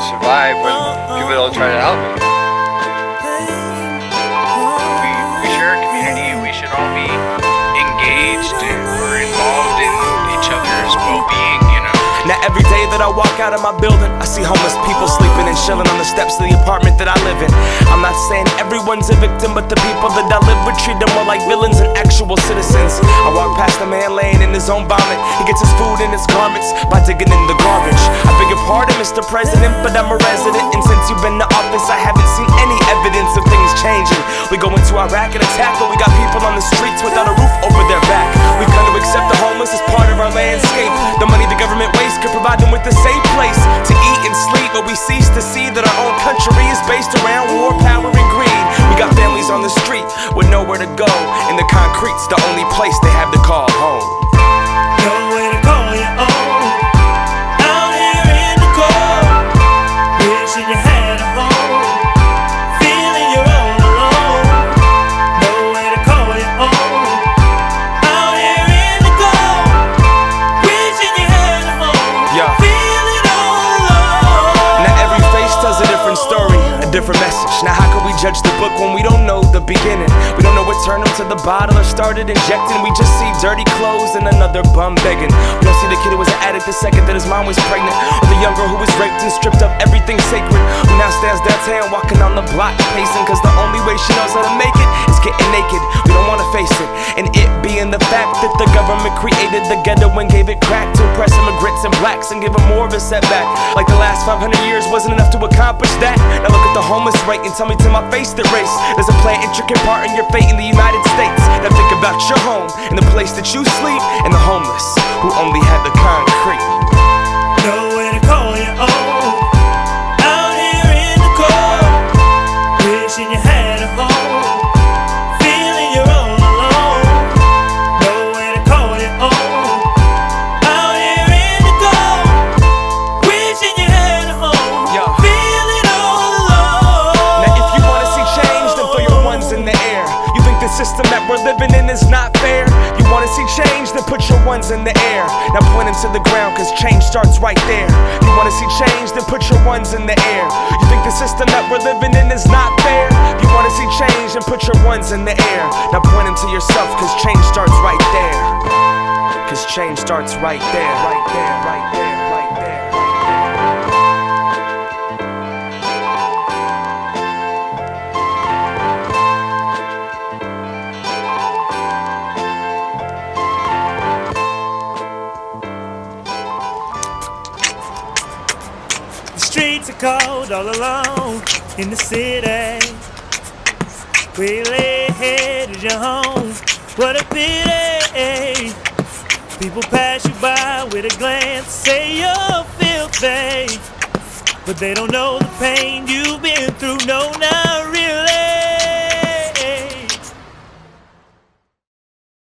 survive when people don't try to help me. We share a community. We should all be engaged or involved in each other's well-being, you know. Now every day that I walk out of my building, I see homeless people sleeping and chilling on the steps of the apartment that I live in. I'm not saying everyone's a victim, but the people that I live with treat them more like villains than actual citizens. I walk past a man laying in his own vomit. He gets his food and his garments by digging in the garbage. I beg your pardon, Mr. President, but I'm a resident, and since you've been to office, I haven't seen any evidence of things changing. We go into Iraq and attack, but we got people on the streets without a roof over their back. We've come to accept the homeless as part of our landscape. The money the government wastes could provide them with a safe place to eat and sleep, but we cease to see that our own country is based around war, power, and greed. We got families on the street with nowhere to go, and the concrete's the only place they have to call home. Nowhere to call your own, out here in the cold, wishing you had a home, feeling you're all alone. Nowhere to call your own, out here in the cold, wishing you had a home, feeling all alone. Now every face tells a different story, a different message. Now how can we judge the book when we don't know the beginning? We don't know what turned them to the bottle or started injecting. We just see dirty clothes and another bum begging. We don't see the kid who was an addict the second that his mom was pregnant, or the young girl who was raped and stripped of everything sacred, who now stands downtown walking on the block pacing, cause the only way she knows how to make it is getting naked. We don't wanna face it, and it being the fact that the government created the ghetto and gave it crack to oppress immigrants and blacks and give them more of a setback. Like the last 500 years wasn't enough to accomplish that. Now look at the homeless rate and tell me to my face that race doesn't play an intricate part in your fate in the United States. Now think about your home and the place that you sleep, and the homeless who only have the concrete. Nowhere to call your own, out here in the cold, wishing you had a home, feeling you're all alone. Nowhere to call your own, out here in the cold, wishing you had a home, feeling all alone. Now if you wanna see change, then throw your ones in the air. You think the system that we're living in is not fair? You wanna see change, then put your ones in the air. Now point them to the ground, cause change starts right there. You wanna see change, then put your ones in the air. You think the system that we're living in is not fair? You wanna see change, then put your ones in the air. Now point them to yourself, cause change starts right there. Cause change starts right there, right there, right there, right there. The streets are cold all alone in the city. Where you lay head is your home. What a pity. People pass you by with a glance, say you're filthy, but they don't know the pain you've been through. No, no.